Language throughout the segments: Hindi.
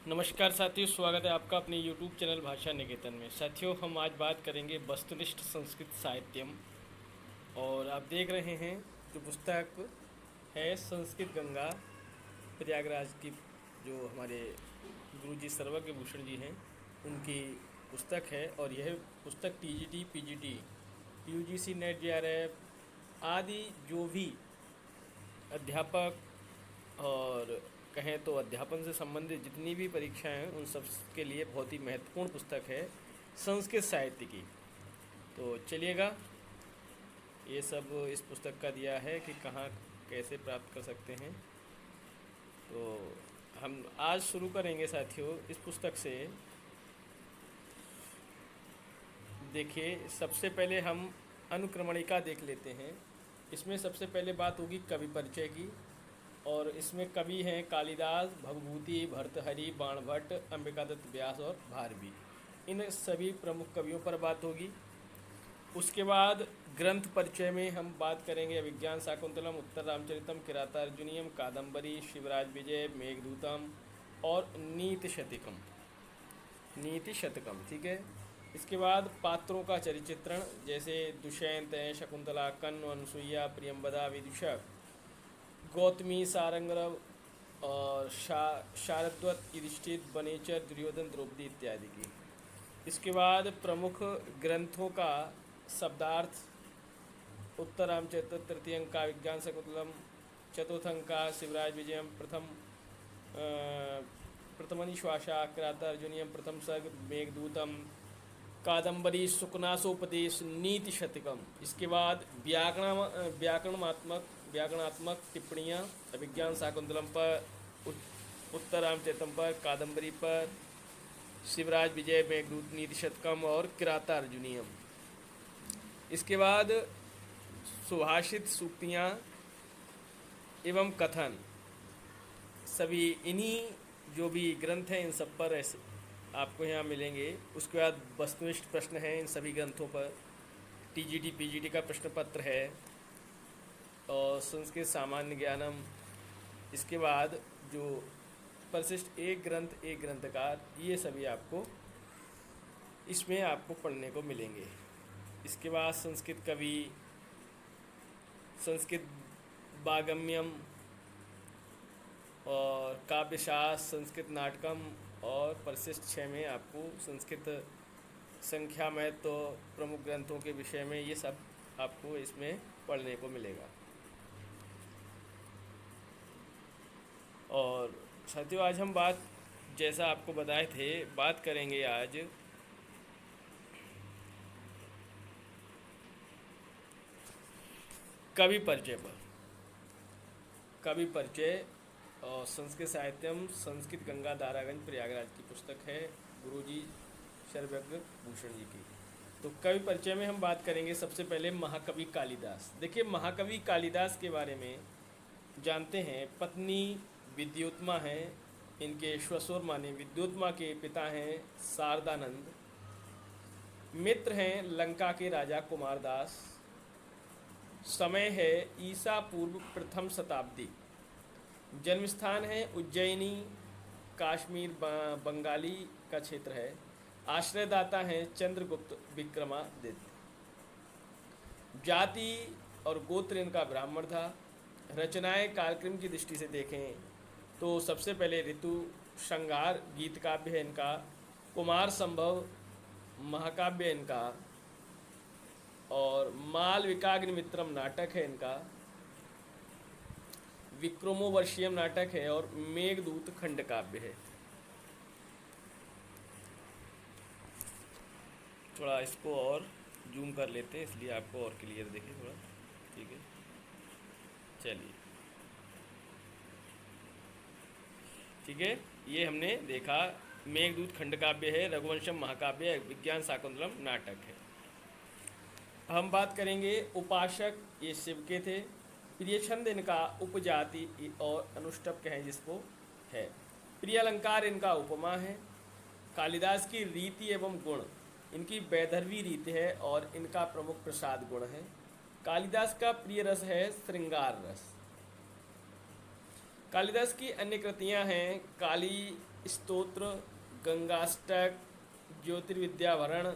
नमस्कार साथियों, स्वागत है आपका अपने YouTube चैनल भाषा निकेतन में। साथियों, हम आज बात करेंगे वस्तुनिष्ठ संस्कृत साहित्यम। और आप देख रहे हैं जो पुस्तक है संस्कृत गंगा प्रयागराज की, जो हमारे गुरुजी सर्वज्ञ भूषण जी हैं उनकी पुस्तक है। और यह पुस्तक TGT, PGT, UGC, net, JRF आदि जो भी अध्यापक और कहें तो अध्यापन से संबंधित जितनी भी परीक्षाएं हैं उन सब के लिए बहुत ही महत्वपूर्ण पुस्तक है संस्कृत साहित्य की। तो चलिएगा, ये सब इस पुस्तक का दिया है कि कहाँ कैसे प्राप्त कर सकते हैं। तो हम आज शुरू करेंगे साथियों इस पुस्तक से। देखिए, सबसे पहले हम अनुक्रमणिका देख लेते हैं। इसमें सबसे पहले बात होगी कवि परिचय की। और इसमें कवि हैं कालिदास, भवभूति, भर्तहरि, बाणभट्ट, अंबिकादत्त व्यास और भारवी। इन सभी प्रमुख कवियों पर बात होगी। उसके बाद ग्रंथ परिचय में हम बात करेंगे अभिज्ञान शाकुंतलम, उत्तर रामचरितम, किरातार्जुनीयम, कादम्बरी, शिवराज विजय, मेघदूतम और नीति शतकम। नीति शतकम, ठीक है। इसके बाद पात्रों का चरित्रण, जैसे दुष्यंत हैं, शकुंतला, कर्ण, अनुसुईया, प्रियंवदा, विदुषक, गौतमी, सारंगरव और शारद्वत, युधिष्ठिर, वनेचर, दुर्योधन, द्रौपदी इत्यादि की। इसके बाद प्रमुख ग्रंथों का शब्दार्थ, उत्तर रामचरित, तृतीय अंक का विज्ञान शकुंतलम, चतुर्थ अंक का शिवराज विजयम, प्रथमनिश्वासा, किरातार्जुनीयम, प्रथम सर्ग मेघदूतम, कादम्बरी, सुकनासोपदेश, नीति शतकम। इसके बाद व्याकरणात्मक टिप्पणियाँ अभिज्ञान शाकुंतलम पर, उत्तर रामचरितम पर, कादम्बरी पर, शिवराज विजय, मेघदूत, नीति शतकम और किरातार्जुनीयम। इसके बाद सुभाषित, सूक्तियाँ एवं कथन, सभी इन्हीं जो भी ग्रंथ हैं इन सब पर ऐसे आपको यहाँ मिलेंगे। उसके बाद वस्तुनिष्ठ प्रश्न हैं इन सभी ग्रंथों पर। TGT, PGT का प्रश्न पत्र है और संस्कृत सामान्य ज्ञानम। इसके बाद जो परिशिष्ट एक ग्रंथ एक ग्रंथकार, ये सभी आपको इसमें आपको पढ़ने को मिलेंगे। इसके बाद संस्कृत कवि, संस्कृत वागम्यम और काव्यशास्त्र, संस्कृत नाटकम। और परिशिष्ट 6 में आपको संस्कृत संख्या में तो प्रमुख ग्रंथों के विषय में ये सब आपको इसमें पढ़ने को मिलेगा। और साथियों, आज हम बात, जैसा आपको बताए थे, बात करेंगे आज कवि परिचय पर। कवि परिचय और संस्कृत साहित्यम, संस्कृत गंगा दारागंज प्रयागराज की पुस्तक है, गुरुजी सर्वज्ञ भूषण जी की। तो कवि परिचय में हम बात करेंगे सबसे पहले महाकवि कालिदास। देखिए, महाकवि कालिदास के बारे में जानते हैं। पत्नी विद्योत्मा हैं, इनके श्वशुर माने विद्योत्मा के पिता हैं शारदानंद। मित्र हैं लंका के राजा कुमारदास। समय है ईसा पूर्व प्रथम शताब्दी। जन्म स्थान है उज्जैनी, काश्मीर बंगाली का क्षेत्र है। आश्रयदाता हैं चंद्रगुप्त विक्रमादित्य। जाति और गोत्र इनका ब्राह्मण था। रचनाएं कालक्रम की दृष्टि से देखें तो सबसे पहले ऋतु श्रृंगार गीत काव्य है इनका, कुमार संभव महाकाव्य है इनका, और मालविकाग्निमित्रम नाटक है इनका, विक्रमोवर्षीयम नाटक है, और मेघदूत खंड काव्य है। थोड़ा इसको और जूम कर लेते हैं, इसलिए आपको और क्लियर दिखे थोड़ा, ठीक है। चलिए, ठीक है, ये हमने देखा। मेघदूत खंड काव्य है, रघुवंशम महाकाव्य है, विज्ञान शाकुंतलम नाटक है। हम बात करेंगे उपासक, ये शिव के थे। प्रिय छंद इनका उपजाति और अनुष्टप कहें जिसको है। प्रिय अलंकार इनका उपमा है। कालिदास की रीति एवं गुण, इनकी वैदर्भी रीति है और इनका प्रमुख प्रसाद गुण है। कालिदास का प्रिय रस है श्रृंगार रस। कालिदास की अन्य कृतियां हैं काली स्तोत्र, गंगाष्टक, ज्योतिर्विद्याभरण,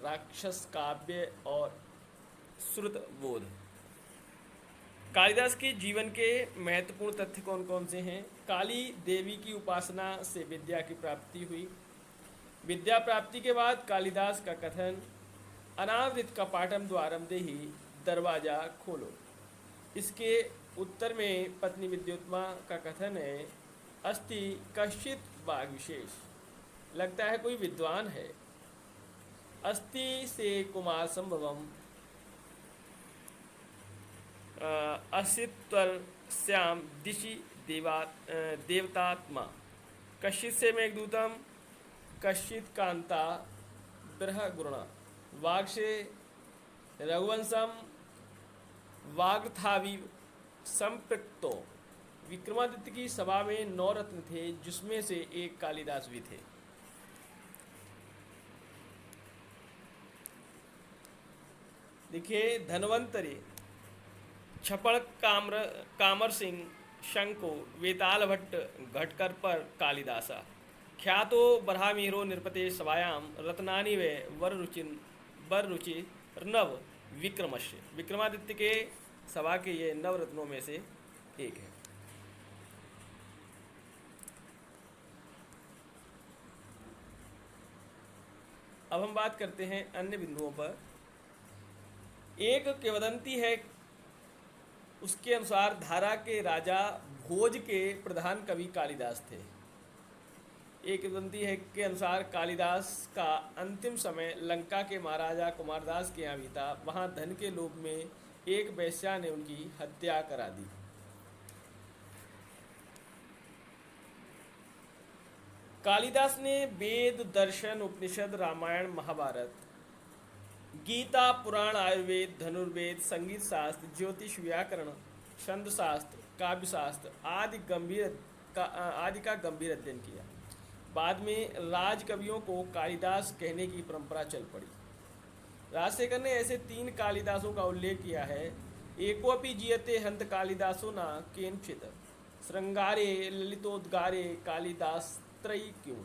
राक्षस काव्य और श्रुतबोध। कालिदास के जीवन के महत्वपूर्ण तथ्य कौन कौन से हैं? काली देवी की उपासना से विद्या की प्राप्ति हुई। विद्या प्राप्ति के बाद कालिदास का कथन अनावृत कपाटम द्वारम देहि, दरवाजा खोलो। इसके उत्तर में पत्नी विद्योत्मा का कथन है अस्ति कश्चित वाग विशेष, लगता है कोई विद्वान है। अस्ति से कुमार संभवम असित्वर श्याम दिशि देवतात्मा। कश्चित से मेघदूतम, कश्चित कांता बृह गुरुणा। वाग से रघुवंशम, वाग्थावि संपृक्तो। विक्रमादित्य की सभा में 9 रत्न थे, जिसमें से एक कालिदास भी थे। देखिए, धन्वंतरि, छपड़ कामर सिंह, शंको, वेताल भट्ट, घटकर पर कालिदासा। ख्यातो बरहामीरो निरपते सभायाम रत्नानि वे वर रुचि नव विक्रमस्य। विक्रमादित्य के सभा के ये 9 रत्नों में से एक है। अब हम बात करते हैं अन्य बिंदुओं पर। एक किंवदंती है, उसके अनुसार धारा के राजा भोज के प्रधान कवि कालिदास थे। एक किंवदंती है के अनुसार कालिदास का अंतिम समय लंका के महाराजा कुमारदास के यहाँ बीता। वहाँ धन के लोभ में एक वेश्या ने उनकी हत्या करा दी। कालिदास ने वेद, दर्शन, उपनिषद, रामायण, महाभारत, गीता, पुराण, आयुर्वेद, धनुर्वेद, संगीत शास्त्र, ज्योतिष, व्याकरण, छंद शास्त्र, काव्य शास्त्र आदि का गंभीर अध्ययन किया। बाद में राजकवियों को कालिदास कहने की परंपरा चल पड़ी। राजशेखर ने ऐसे 3 कालिदासों का उल्लेख किया है। एकोपि जीयते हंत कालिदासो न केनचित्, श्रृंगारे ललितोद्गारे कालिदास त्रयी क्यों।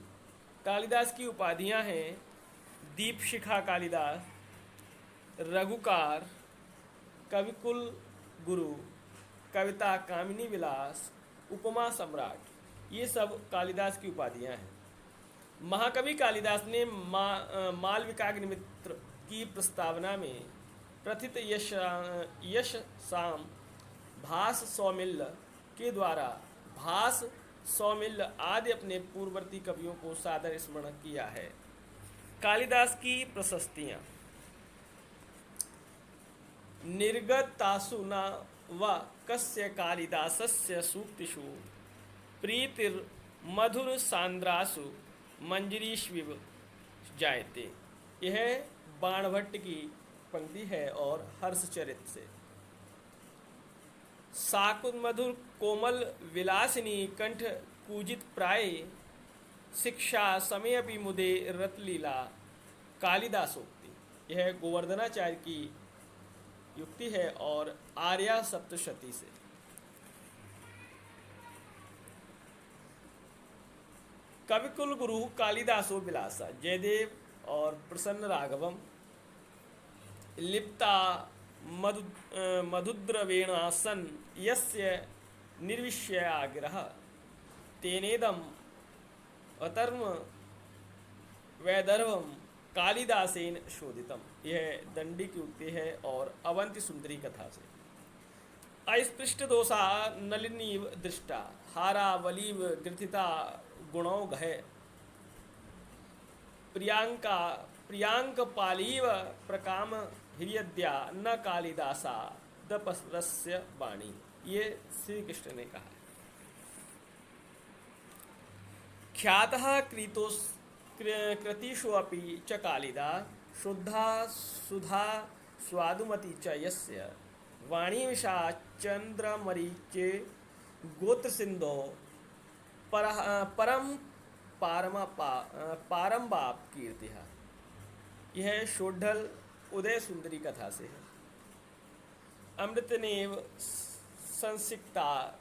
कालिदास की उपाधियां हैं दीपशिखा कालिदास, रघुकार, कविकुल गुरु, कविता कामिनी विलास, उपमा सम्राट। ये सब कालिदास की उपाधियां हैं। महाकवि कालिदास ने मालविकाग्निमित्र की प्रस्तावना में प्रथित यश साम भास सौमिल्य के द्वारा भास, सौमिल्य आदि अपने पूर्ववर्ती कवियों को सादर स्मरण किया है। कालिदास की प्रशस्तियां निर्गतासु न व कस्य कालिदासस्य सूक्तिषु प्रीतिर मधुर सांद्रासु मंजरीष्विव जायते। यह बाणभट्ट की पंक्ति है और हर्षचरित से। साकुत मधुर कोमल विलासिनी कंठ कूजित प्राय, शिक्षा समय अपि मुदे रतलीला कालिदासोक्ति। यह गोवर्धनाचार्य की युक्ति है और आर्या सप्तशती से। कविकुल गुरु कालिदासो विलासा, जयदेव और प्रसन्न राघवम लिप्ता मधुद्रवेणासन यस्य निर्विश्य आग्रह तेनेदम अतर्म वैदर्भम कालिदासेन शोधितम। यह दंडी की उक्ति है और अवंति सुंदरी कथा से। अस्पृष्ट दोषा नलिनीव दृष्टा, हारा वलीव ग्रथिता गुणौघ प्रियांक पालीव प्रकाम हिर्यद्या न कालिदासा दपरस्य वाणी। ये श्री कृष्ण ने कहा। ख्यातः कृतिषु अपि च कालिदास शुद्धा सुधा स्वादुमती च यस्य वाणी विशा चंद्रमरीचे गोत्र सिंधो परम पारंबाप कीर्तिहा। यह शोढल उदय सुंदरी कथा से है। अमृतनेव संसिक्ता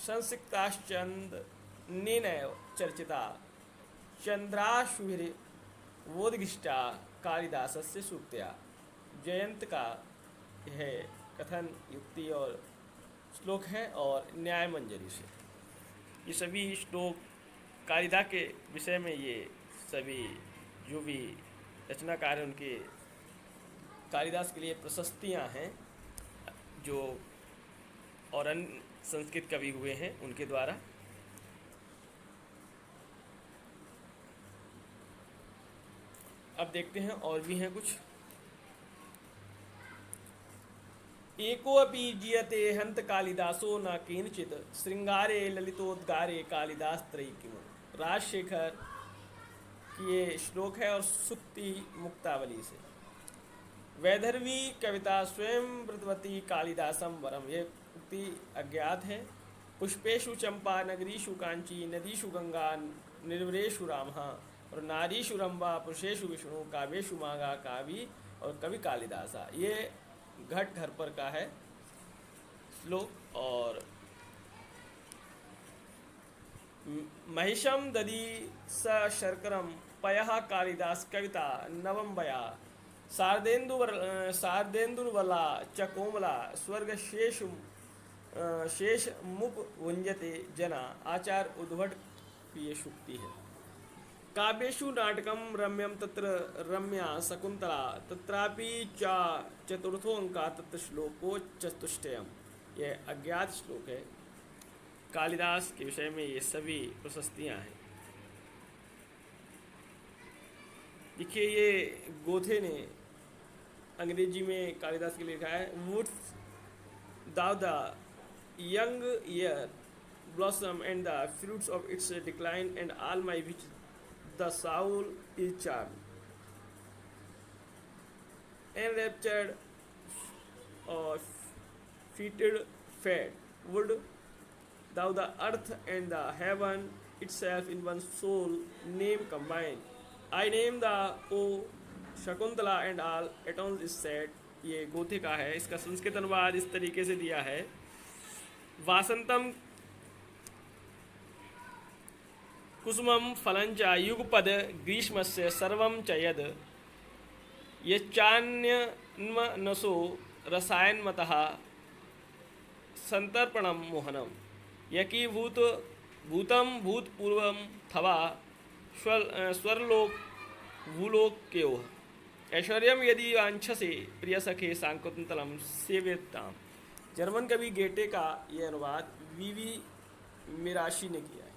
संसिक्ताश्चंदनेन चर्चिता चंद्राशुभिर्वोदगिष्टा कालिदासस्य सूक्त्या। जयंत का यह कथन युक्ति और श्लोक है और न्याय मंजरी से। ये सभी श्लोक कालिदास के विषय में, ये सभी जो भी रचनाकार हैं उनके कालिदास के लिए प्रशस्तियाँ हैं, जो और अन्य संस्कृत कवि हुए हैं उनके द्वारा। अब देखते हैं और भी हैं कुछ। एकोऽपि जीयते हंत कालिदासो न केनचित् श्रृंगारे ललितोद्गारे कालिदास त्रयी किमु। राजशेखर की ये श्लोक है और सुक्ति मुक्तावली से। वैदर्भी कविता स्वयं व्रतवती कालिदासम वरम, ये उक्ति अज्ञात है। पुष्पेषु चंपा नगरीषु कांची नदीषु गंगा निर्वरेषु रामः और नारीषु रंबा पुरुषेषु विष्णु काव्येषु मागा कावी और कवि कालिदासा। ये घट घर पर का है श्लोक। और महिषम दधी स शर्करम पयः कालिदास कविता नवम बया शारदेन्दुर्वला च कोमला स्वर्ग शेष मुप वुंजते जना। आचार उद्भट की ये शुक्ति है। काव्येषु नाटकम रम्यम तत्र रम्या शकुंतला तत्रापि च चतुर्थो अंका तत्र श्लोको चतुष्टयम। ये अज्ञात श्लोक है। कालिदास के विषय में ये सभी प्रशस्तियाँ हैं। देखिए, ये गोथे ने अंग्रेजी में कालिदास के लिए लिखा है, woods thou the young year blossom and the fruits of its decline and all my which the soul is charmed enraptured or fetid fed would thou the earth and the heaven itself in one soul name combined. I name the O Shakuntala and all एटॉन्स इज सेट। ये गोथे का है। इसका संस्कृत अनुवाद इस तरीके से दिया है, वासंतम कुसुमम फलंच युगपद ग्रीष्मस्य सर्वं च यद यच्चान्यन्मनसो रसायनमतः संतर्पणम मोहनम यकीभूत भूतम भूतपूर्वम थवा स्वर्लोक भूलोक्योः ऐश्वर्यम यदि वांछसे प्रिय सखे शाकुंतलम सेव्यताम। जर्मन कवि गेटे का यह अनुवाद वीवी मिराशी ने किया है।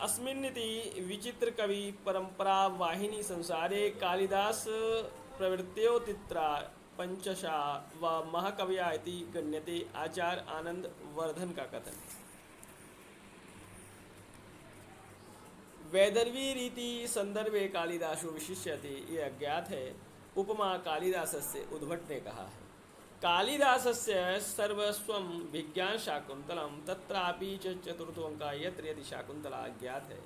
अस्मिन्निति विचित्र कवि परंपरा वाहिनी संसारे कालिदास प्रवृत्त्योतित्रा पंचशा व महाकविया इति गण्यते। आचार्य आनंद वर्धन का कथन। वैदर्भी रीति संदर्भे कालिदासो विशिष्यते, ये अज्ञात है। उपमा कालिदासस्य उद्भट ने कहा है। कालिदासस्य सर्वस्वं विज्ञान शाकुंतलम तत्रापि च चतुर्थो अंका यत्र यदि शाकुंतला अज्ञात है।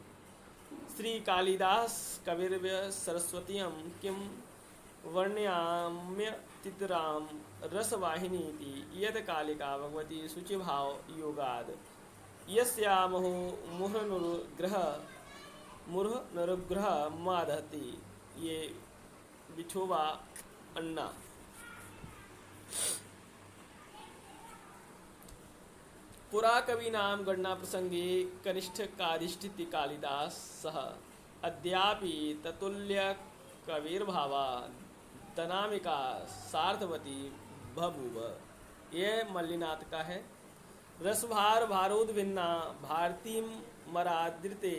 श्री कालिदास कविर्व्य सरस्वतीयं किं वर्ण्याम्य तितराम रसवाहिनीति यत् कालिका भगवती शुचिभाव योगाद यस्यामहो मुरह नरुग्रह मादहति। ये विठोबा अन्ना। पुरा कवि नाम गणना प्रसंगे कनिष्ठ काधिष्ठिति कालिदास सह अद्यापि ततुल्य कविर्भावा दनामिका सार्थवती बभूव। ये मल्लिनाथ का है। रसभार भारोद्भिन्ना भारती मरादृते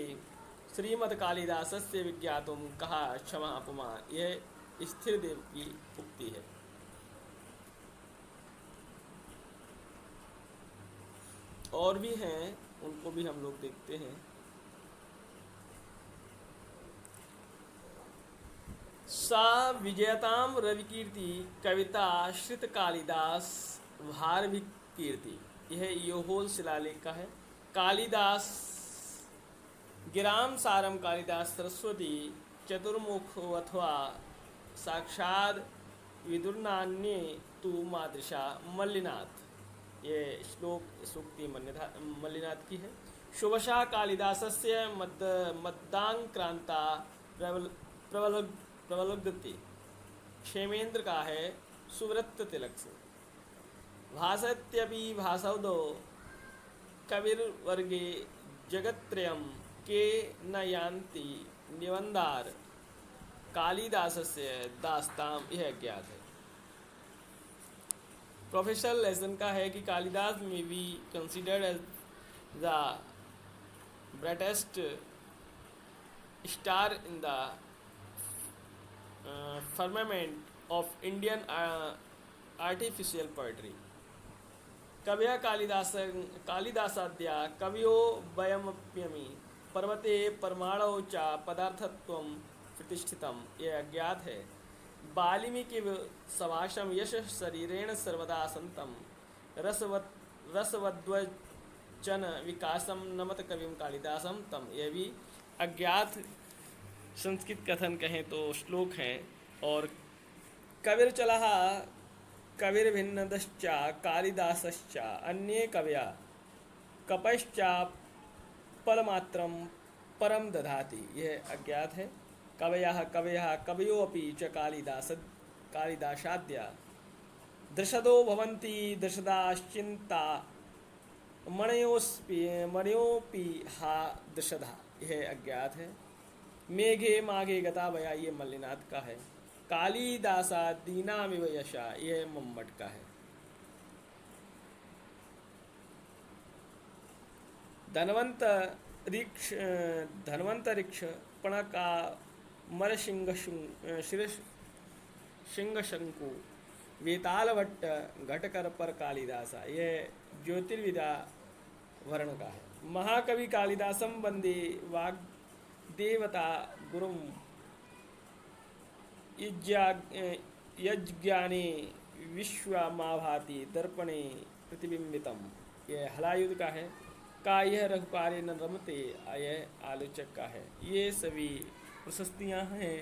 श्रीमद कालिदासस्य विज्ञातुं कहा क्षमा अपमान। यह स्थिर देव की उक्ति है। और भी हैं, उनको भी हम लोग देखते हैं। सा विजयताम रविकीर्ति कविता श्रित कालिदास भारभि कीर्ति। यह योहोल शिलालेख का है। कालिदास गिराम सारम कालिदास सरस्वती चतुर्मुख अथवा साक्षाद विदुर्नान्ये तु मादृशा मल्लिनाथ। ये श्लोक सूक्ति मल्लिनाथ की है। शुभशः कालिदासस्य मद्दांक्रांता प्रबल प्रबल प्रबलगति। क्षेमेंद्र का है सुव्रत तिलक से। भासत्यपि भासौदो कविर्वर्गे जगत्त्रयं के न यान्ति निबंधार कालिदासस्य दास्ताम, यह ज्ञात है। प्रोफेसर लेसन का है कि कालिदास में be considered as the brightest star in the firmament of Indian artificial poetry. कवयः कालिदासाद्या कवियो वयमप्यमि पर्वते परमाणौ च पदार्थत्वं प्रतिष्ठितम्, यह अज्ञात है। वाल्मीकि सभाषम यश शरीरेण सर्वदा संतम रसवद्वचन विकासम नमत कविम कालिदासम तम, यह भी अज्ञात संस्कृत कथन कहें तो श्लोक हैं। और कविर्चलः कविर्भिन्नदश्चा कालिदासश्चा अन्ये कवया कपश्चा फलमात्रं परम दधाति, यह अज्ञात है। कवयः कवयोऽपि च कालिदासाद्या दृशदो भवन्ति दृशदाश्चिन्ता मणयोऽपि हा दृशदा, यह अज्ञात है। मेघे माघे गता भया, ये मल्लिनाथ का है। कालिदासा दीनामिव यशा, यह मम्मट का है। धनवंतरिक्ष पणका मरसिंह सिंहशंकु वेतालभट्ट घटकर पर कालिदासा, यह ज्योतिर्विदा वर्ण का है। महाकवि कालिदासम वंदे वाग देवता गुरुम यज्ञाने विश्वमाभाति दर्पणे प्रतिबिंबितम, यह हलायुध का है। का यह रघुपारे न रमते, यह आलोचक का है। ये सभी प्रशस्तियां हैं।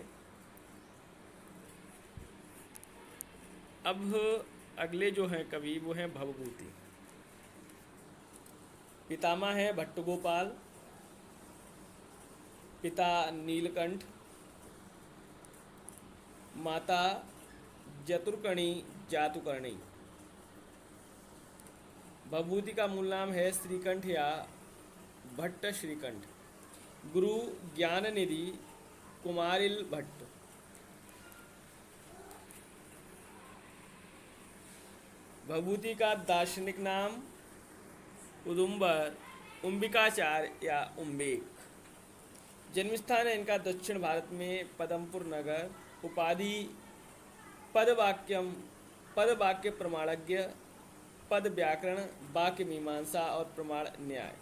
अब अगले जो हैं कवि वो हैं भवभूति। पितामह है भट्टगोपाल, पिता नीलकंठ, माता जतुर्कणी जातुकर्णी। भवभूति का मूल नाम है श्रीकंठ या भट्ट श्रीकंठ। गुरु ज्ञाननिधि कुमारिल भट्ट। भवभूति का दार्शनिक नाम उदुम्बर, उम्बिकाचार्य या उम्बेक। जन्मस्थान है इनका दक्षिण भारत में पदमपुर नगर। उपाधि पद वाक्य प्रमाणज्ञ, पद व्याकरण, वाक्य मीमांसा और प्रमाण न्याय।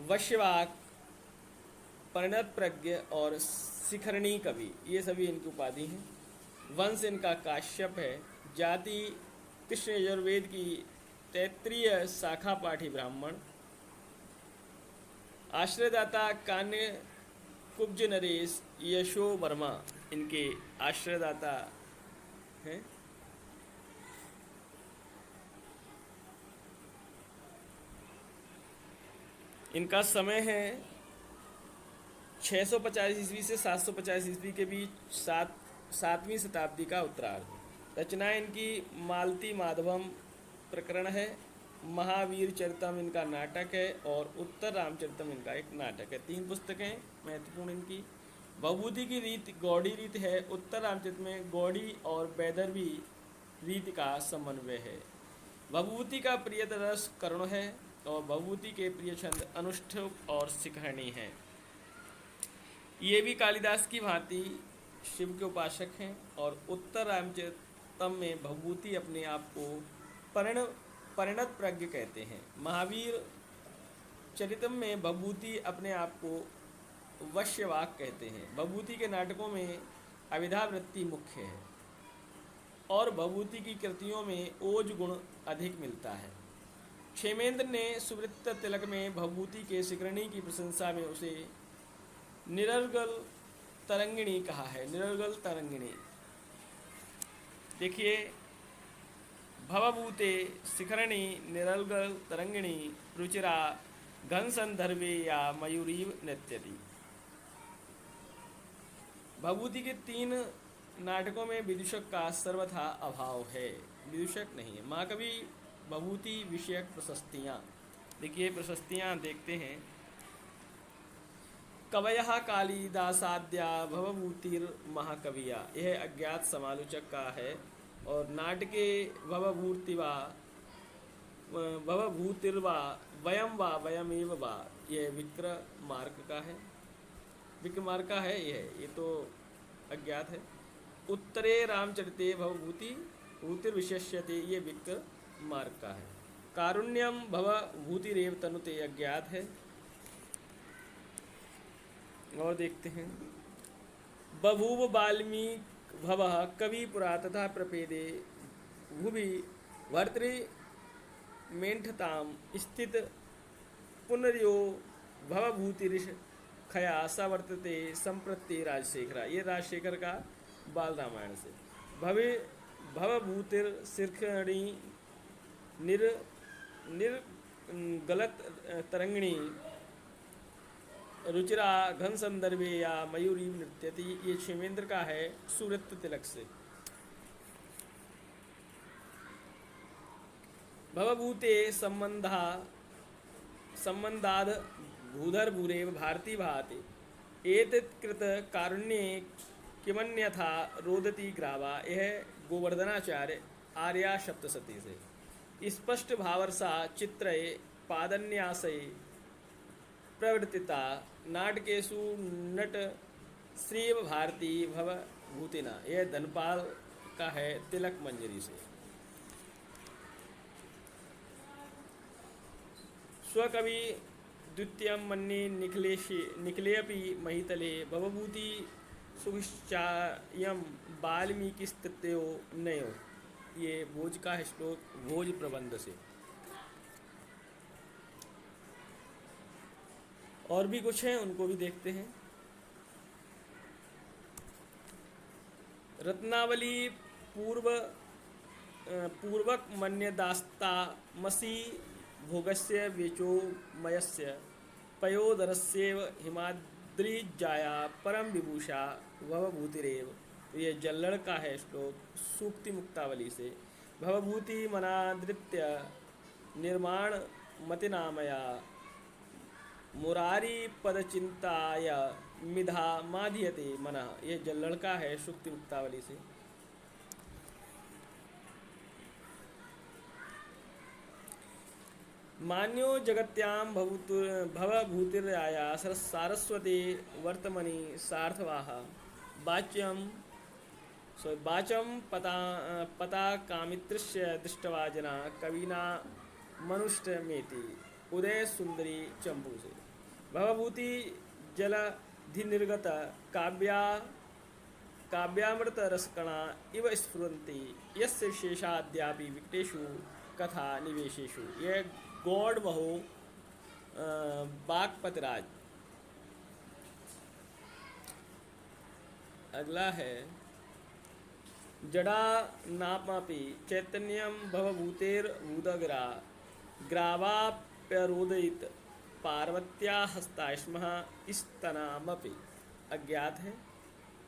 वश्यवाक, परिणत प्रज्ञ और शिखरणी कवि, ये सभी इनकी उपाधि हैं। वंश इनका काश्यप है। जाति कृष्ण यजुर्वेद की तैत्रीय शाखा पाठी ब्राह्मण। आश्रयदाता कान्य कुब्ज नरेश यशो वर्मा इनके आश्रयदाता हैं। इनका समय है 650 ईस्वी से 750 ईस्वी के बीच, सातवीं शताब्दी का उत्तरार्ध। रचना इनकी मालती माधवम प्रकरण है। महावीर चरितम इनका नाटक है और उत्तर रामचरितम इनका एक नाटक है। 3 पुस्तकें महत्वपूर्ण इनकी। भवभूति की रीत गौड़ी रीत है। उत्तर रामचरित में गौड़ी और वैदर्भी रीत का समन्वय है। भवभूति का प्रिय रस करुण है और भवभूति के प्रिय छंद अनुष्ठुप और शिखरणी हैं। ये भी कालिदास की भांति शिव के उपासक हैं और उत्तर रामचरितम में भवभूति अपने आप को परिणत प्रज्ञ कहते हैं। महावीर चरितम में भवभूति अपने आप को वश्यवाक कहते हैं। भवभूति के नाटकों में अविधा वृत्ति मुख्य है और भवभूति की कृतियों में ओज गुण अधिक मिलता है। क्षेमेंद्र ने सुवृत्त तिलक में भवभूति के शिखरणी की प्रशंसा में उसे निरर्गल तरंगिणी कहा है। निरर्गल तरंगिणी। देखिए भवभूते शिखरणी निरलगल तरंगिणी रुचिरा घनसंदर्भे या मयूरीव नृत्यति। भभूति के 3 नाटकों में विदूषक का सर्वथा अभाव है, विदूषक नहीं है। महाकवि भभूति विषयक प्रशस्तियाँ, देखिए प्रशस्तियाँ देखते हैं। कवयः कालिदासाद्या भवभूतिर्महाकविया, यह अज्ञात समालोचक का है। और नाटके भवभूतिर्वा वयम वा वयमेव वा, यह विक्रमार्क का है, विक्रमार्क का है, ये तो अज्ञात है। उत्तरे रामचरिते भवभूति भूतिर्विशेष्यते, ये विक्रमार्क का है। कारुण्यम भवभूतिरेव तनुते, अज्ञात है। और देखते हैं। बभूव वाल्मीकि भवः कवि पुरा तथा प्रपेदे भुवि भर्तृ मेण्ठताम स्थित पुनर्यो भवभूतिरिष खया सवर्तते संप्रत्ति राजशेखरा, ये राजशेखर का बाल रामायण से। भवे भवभूतिर शिखरणी निर्गलत तरंगिणी रुचिरा घन संदर्भे या मयूरी नृत्यति, ये क्षेमेंद्र का है सूरत तिलक से। भवभूते संबंधाद भूधर भूरेव भारती भाति एतत्कृत कारुण्ये किमन्यथा रोदती ग्रावा, यह गोवर्धनाचार्य आर्या सप्तशती से। स्पष्ट भावर्षा चित्रये पादन्यासये प्रवर्तिता नाटकेषु नट श्रीव भारती भवभूतिना, यह धनपाल का है तिलक मंजरी से। स्वकवि द्वितीयं मन्ये निखिलेऽपि महितले भवभूति सुखश्चायं वाल्मीकिस्तृतीयो नयो, ये भोज का है श्लोक भोज प्रबंध से। और भी कुछ हैं, उनको भी देखते हैं। रत्नावली पूर्वक मन्यदास्ता मसी भोगस्य वेचोमयस्य पयोदरस्येव हिमाद्रिजाया परम विभूषा भवभूतिरेव, ये जल्लड़ का है श्लोक सूक्ति मुक्तावली से। भवभूति मनादृत्य निर्माण मतिनामया मुरारी पदचिंताय मिधा माध्यते मनः, ये जल्लड़ का है सुक्ति मुक्तावली से। मान्यो जगत्यां भवभूतिर्याया सारस्वती वर्तमनि सार्थवाह वाचं पता कामित्रस्य दृष्टवा जना कविना मनुष्टमेति उदय सुंदरी चंपू से। भवभूति जलधिनिर्गत काव्यामृत रसकणा इव स्फुरन्ति यस्य शेषाद्यापि विकटेषु कथा निवेशेषु, यह गौड़ बहु बागपतराज। अगला है जड़ा नापि चैतन्यम भवभूतेर्भूतग्रा ग्रावाप्यरोदयित पार्वत्या हस्ताश्मः स्तनामपि, अज्ञात है।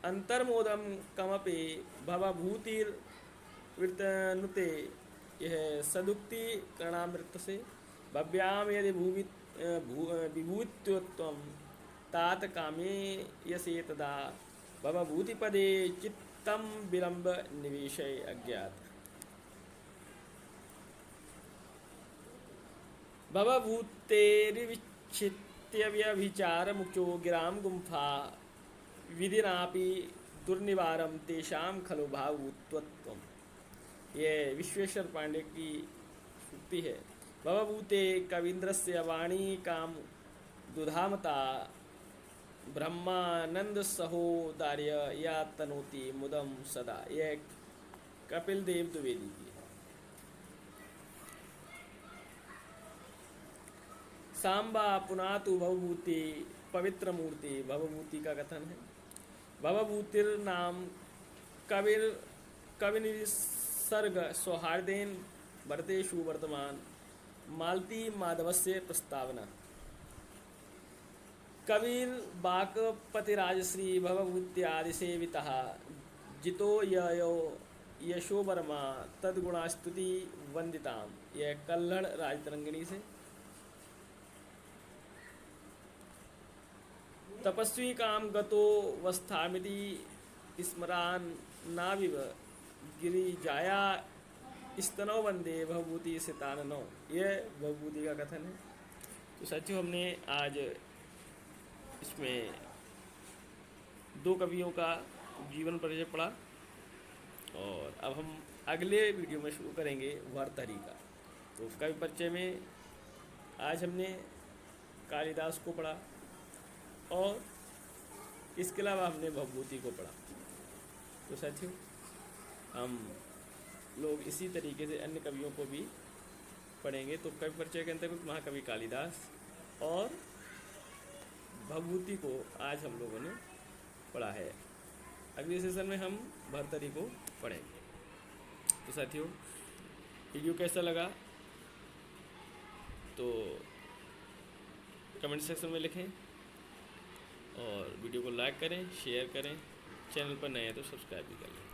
अंतर्मोदम कमपि भवभूतिर्वितनुते, यह सदुक्ति कर्णामृत से। भव्याम यदि विभूत्योत्तम तात कामे यसे तदा भवभूतिपदे चित्तम विलंब निवेशय, अज्ञात। भवभूतेर्विच्छित्य मुक्तो गिराम गुम्फा विधिनापि दुर्निवारम तेषां खलु भावभूतत्वम्, ये विश्वेश्वर पांडे की सूक्ति है। भवभूते कवीन्द्रस्य वाणी काम दुधामता ब्रह्मानंद सहोदार्य या तनोति मुदम सदा, यह कपिल देव द्विवेदी की है। सांबा पुनातु भवभूति पवित्र मूर्ति, भवभूति का कथन है। भवभूतिर नाम कविर सर्ग सौहार्देन वर्तेषु वर्तमान मालती माधवस्य प्रस्तावना। कविर वाक्पतिराजश्री भवभूत्यादि सेवितः जितो ययो यशो वर्मा तद्गुणास्तुति वंदिताम। यह कल्हड़ राजतरंगिणी से। तपस्वी काम गतो वस्थामिति स्मरान नाविव गिरिजाया स्तनो वंदे भवभूति सिताननो। यह भवभूति का कथन है। तो साथियों, हमने आज इसमें दो कवियों का जीवन परिचय पढ़ा और अब हम अगले वीडियो में शुरू करेंगे भर्तृहरि का। तो कवि परिचय में आज हमने कालिदास को पढ़ा और इसके अलावा हमने भवभूति को पढ़ा। तो साथियों, हम लोग इसी तरीके से अन्य कवियों को भी पढ़ेंगे। तो कवि परिचय के अंतर्गत महाकवि कालिदास और भवभूति को आज हम लोगों ने पढ़ा है। अगले सेशन में हम भर्तृहरि को पढ़ेंगे। तो साथियों, वीडियो कैसा लगा तो कमेंट सेक्शन में लिखें और वीडियो को लाइक करें, शेयर करें। चैनल पर नए हैं तो सब्सक्राइब भी कर लें।